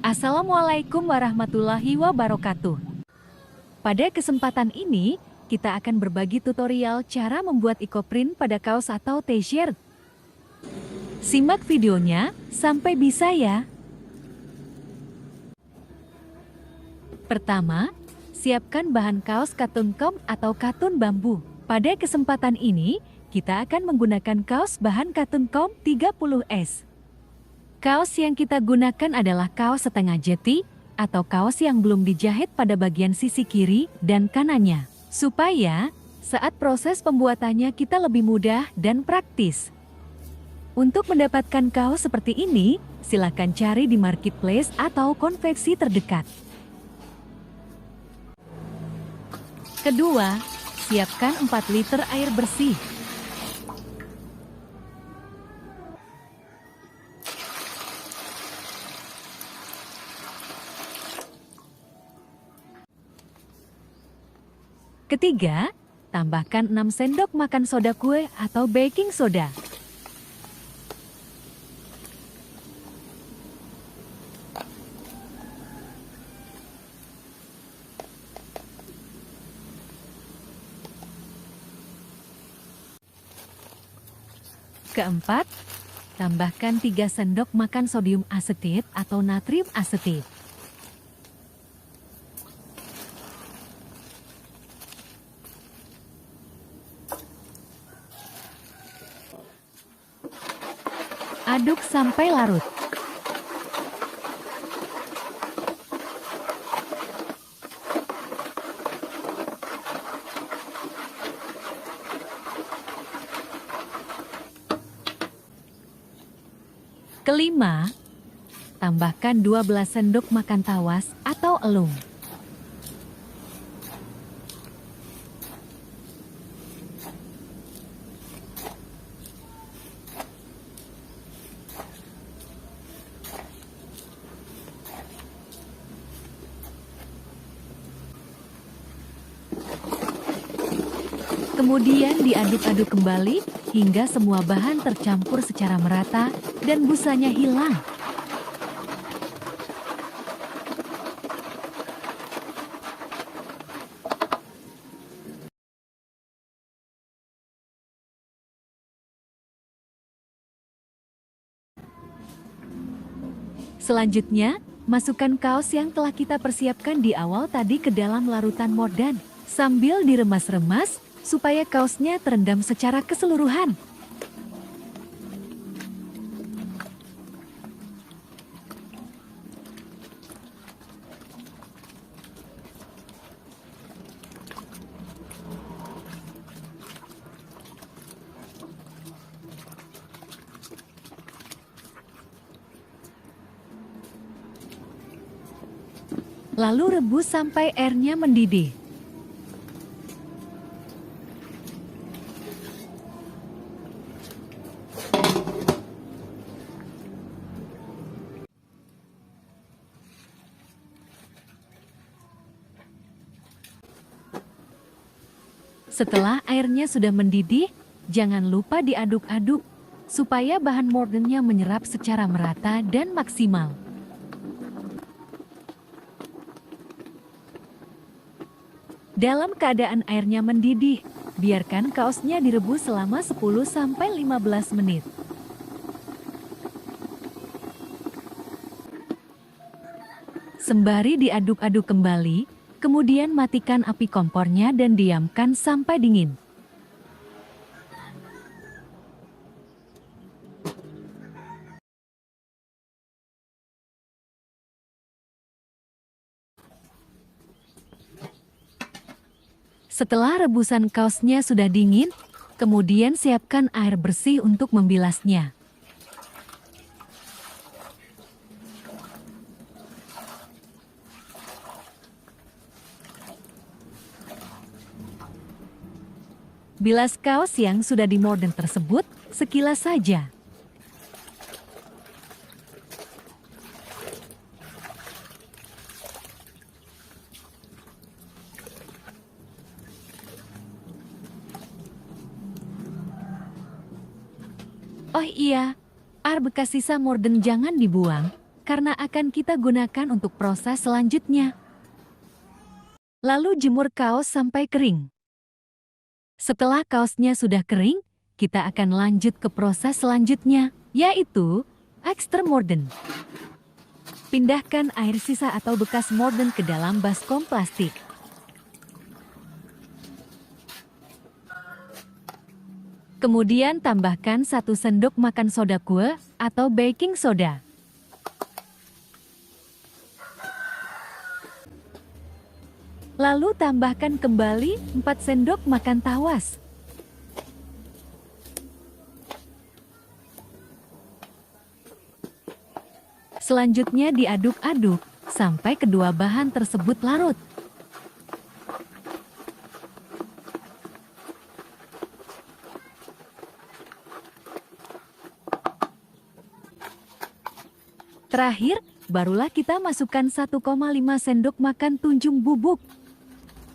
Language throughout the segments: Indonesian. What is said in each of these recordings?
Assalamualaikum warahmatullahi wabarakatuh. Pada kesempatan ini, kita akan berbagi tutorial cara membuat eco-print pada kaos atau t-shirt. Simak videonya sampai bisa ya. Pertama, siapkan bahan kaos katun kom atau katun bambu. Pada kesempatan ini, kita akan menggunakan kaos bahan katun kom 30S. Kaos yang kita gunakan adalah kaos setengah jeti atau kaos yang belum dijahit pada bagian sisi kiri dan kanannya, supaya saat proses pembuatannya kita lebih mudah dan praktis. Untuk mendapatkan kaos seperti ini, silakan cari di marketplace atau konveksi terdekat. Kedua, siapkan 4 liter air bersih. Ketiga, tambahkan 6 sendok makan soda kue atau baking soda. Keempat, tambahkan 3 sendok makan sodium asetit atau natrium asetit. Aduk sampai larut. Kelima, tambahkan 12 sendok makan tawas atau elung. Kemudian diaduk-aduk kembali hingga semua bahan tercampur secara merata dan busanya hilang. Selanjutnya, masukkan kaos yang telah kita persiapkan di awal tadi ke dalam larutan mordan, sambil diremas-remas supaya kaosnya terendam secara keseluruhan. Lalu rebus sampai airnya mendidih. Setelah airnya sudah mendidih, jangan lupa diaduk-aduk supaya bahan mordannya menyerap secara merata dan maksimal. Dalam keadaan airnya mendidih, biarkan kaosnya direbus selama 10-15 menit. Sembari diaduk-aduk kembali, kemudian matikan api kompornya dan diamkan sampai dingin. Setelah rebusan kaosnya sudah dingin, kemudian siapkan air bersih untuk membilasnya. Bilas kaos yang sudah dimordan tersebut sekilas saja. Oh iya, air bekas sisa mordan jangan dibuang, karena akan kita gunakan untuk proses selanjutnya. Lalu jemur kaos sampai kering. Setelah kaosnya sudah kering, kita akan lanjut ke proses selanjutnya, yaitu extra morden. Pindahkan air sisa atau bekas morden ke dalam baskom plastik. Kemudian tambahkan 1 sendok makan soda kue atau baking soda. Lalu tambahkan kembali 4 sendok makan tawas. Selanjutnya diaduk-aduk sampai kedua bahan tersebut larut. Terakhir, barulah kita masukkan 1,5 sendok makan tunjung bubuk.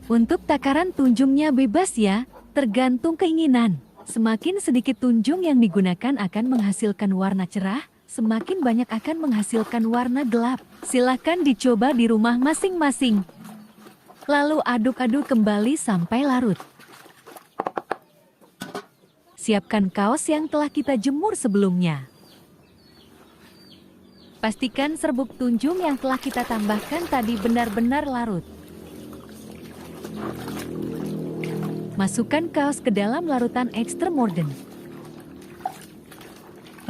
Untuk takaran tunjungnya bebas ya, tergantung keinginan. Semakin sedikit tunjung yang digunakan akan menghasilkan warna cerah, semakin banyak akan menghasilkan warna gelap. Silahkan dicoba di rumah masing-masing. Lalu aduk-aduk kembali sampai larut. Siapkan kaos yang telah kita jemur sebelumnya. Pastikan serbuk tunjung yang telah kita tambahkan tadi benar-benar larut. Masukkan kaos ke dalam larutan extra morden.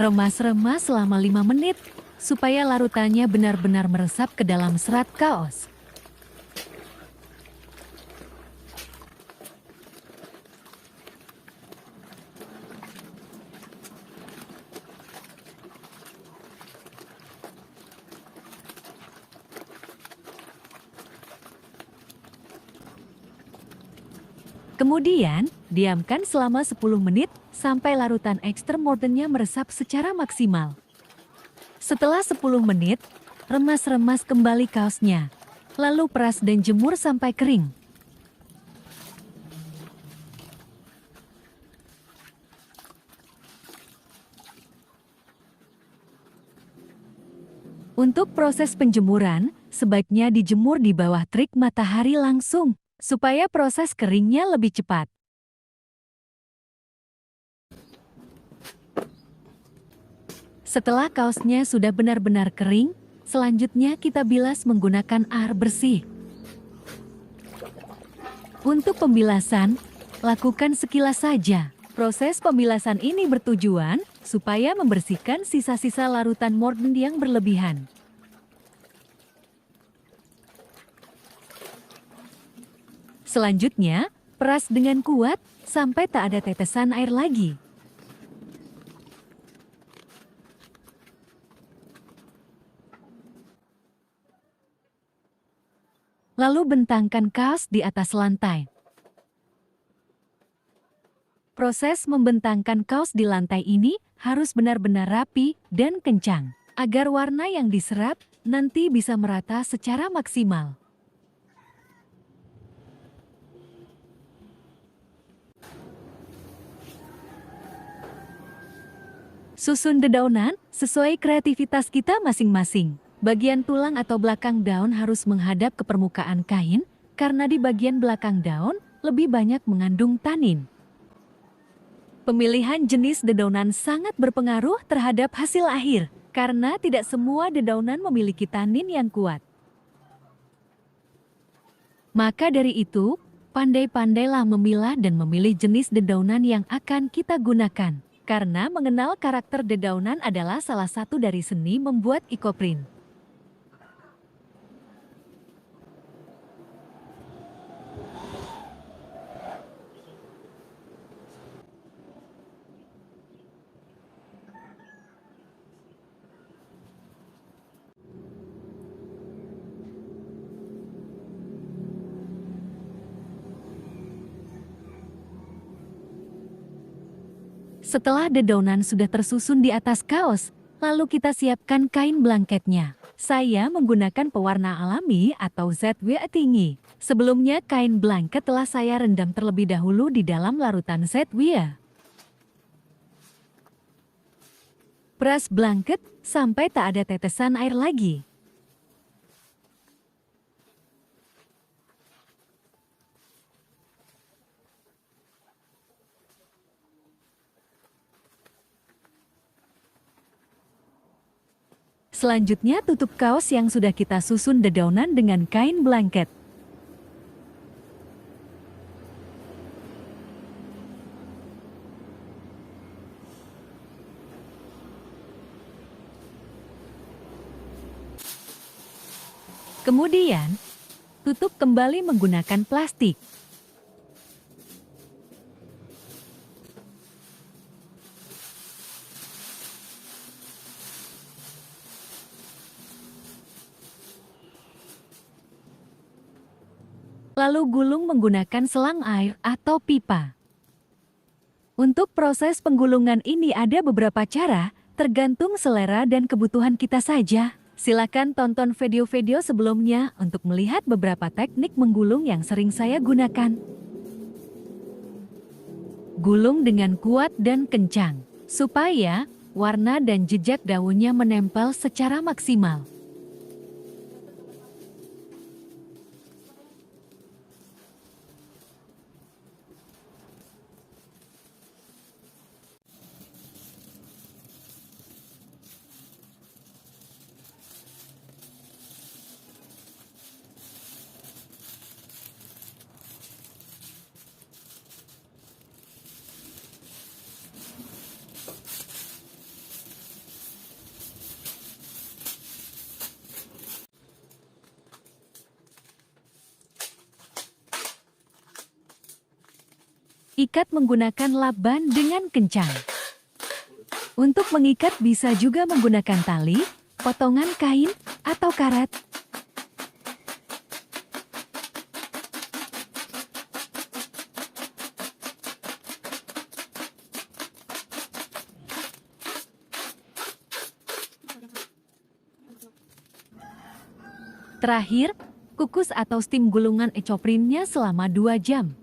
Remas-remas selama 5 menit, supaya larutannya benar-benar meresap ke dalam serat kaos. Kemudian, diamkan selama 10 menit sampai larutan extra mordennya meresap secara maksimal. Setelah 10 menit, remas-remas kembali kaosnya. Lalu peras dan jemur sampai kering. Untuk proses penjemuran, sebaiknya dijemur di bawah terik matahari langsung, supaya proses keringnya lebih cepat. Setelah kaosnya sudah benar-benar kering, selanjutnya kita bilas menggunakan air bersih. Untuk pembilasan, lakukan sekilas saja. Proses pembilasan ini bertujuan supaya membersihkan sisa-sisa larutan morden yang berlebihan. Selanjutnya, peras dengan kuat sampai tak ada tetesan air lagi. Lalu bentangkan kaos di atas lantai. Proses membentangkan kaos di lantai ini harus benar-benar rapi dan kencang, agar warna yang diserap nanti bisa merata secara maksimal. Susun dedaunan sesuai kreativitas kita masing-masing. Bagian tulang atau belakang daun harus menghadap ke permukaan kain, karena di bagian belakang daun lebih banyak mengandung tanin. Pemilihan jenis dedaunan sangat berpengaruh terhadap hasil akhir, karena tidak semua dedaunan memiliki tanin yang kuat. Maka dari itu, pandai-pandailah memilah dan memilih jenis dedaunan yang akan kita gunakan. Karena mengenal karakter dedaunan adalah salah satu dari seni membuat ikoprint. Setelah dedaunan sudah tersusun di atas kaos, lalu kita siapkan kain blanketnya. Saya menggunakan pewarna alami atau ZW tinggi. Sebelumnya kain blanket telah saya rendam terlebih dahulu di dalam larutan ZW. Peras blanket sampai tak ada tetesan air lagi. Selanjutnya tutup kaos yang sudah kita susun dedaunan dengan kain blanket. Kemudian, tutup kembali menggunakan plastik. Lalu gulung menggunakan selang air atau pipa. Untuk proses penggulungan ini ada beberapa cara, tergantung selera dan kebutuhan kita saja. Silakan tonton video-video sebelumnya untuk melihat beberapa teknik menggulung yang sering saya gunakan. Gulung dengan kuat dan kencang, supaya warna dan jejak daunnya menempel secara maksimal. Ikat menggunakan laban dengan kencang. Untuk mengikat bisa juga menggunakan tali, potongan kain, atau karet. Terakhir, kukus atau steam gulungan ecoprinnya selama 2 jam.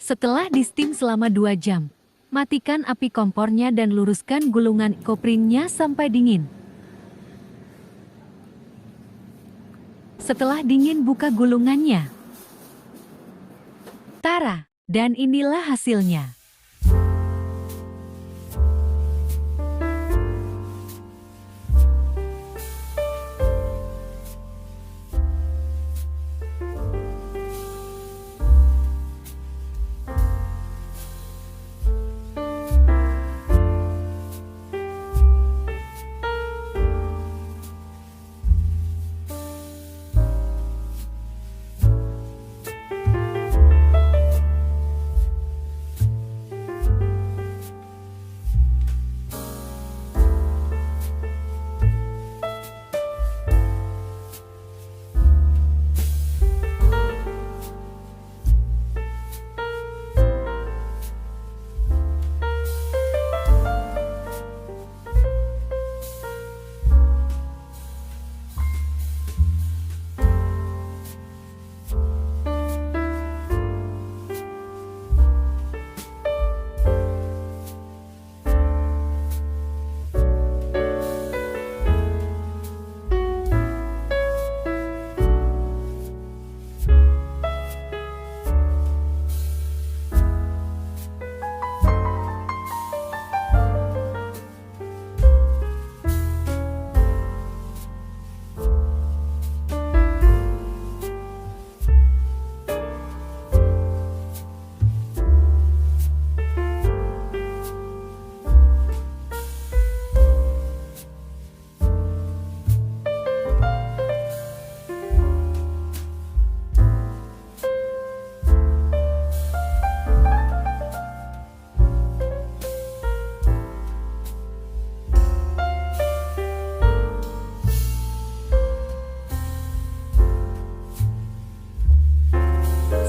Setelah di-steam selama 2 jam, matikan api kompornya dan luruskan gulungan ecoprinnya sampai dingin. Setelah dingin buka gulungannya. Tara, dan inilah hasilnya.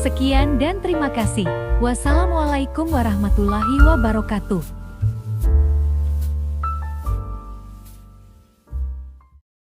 Sekian dan terima kasih. Wassalamualaikum warahmatullahi wabarakatuh.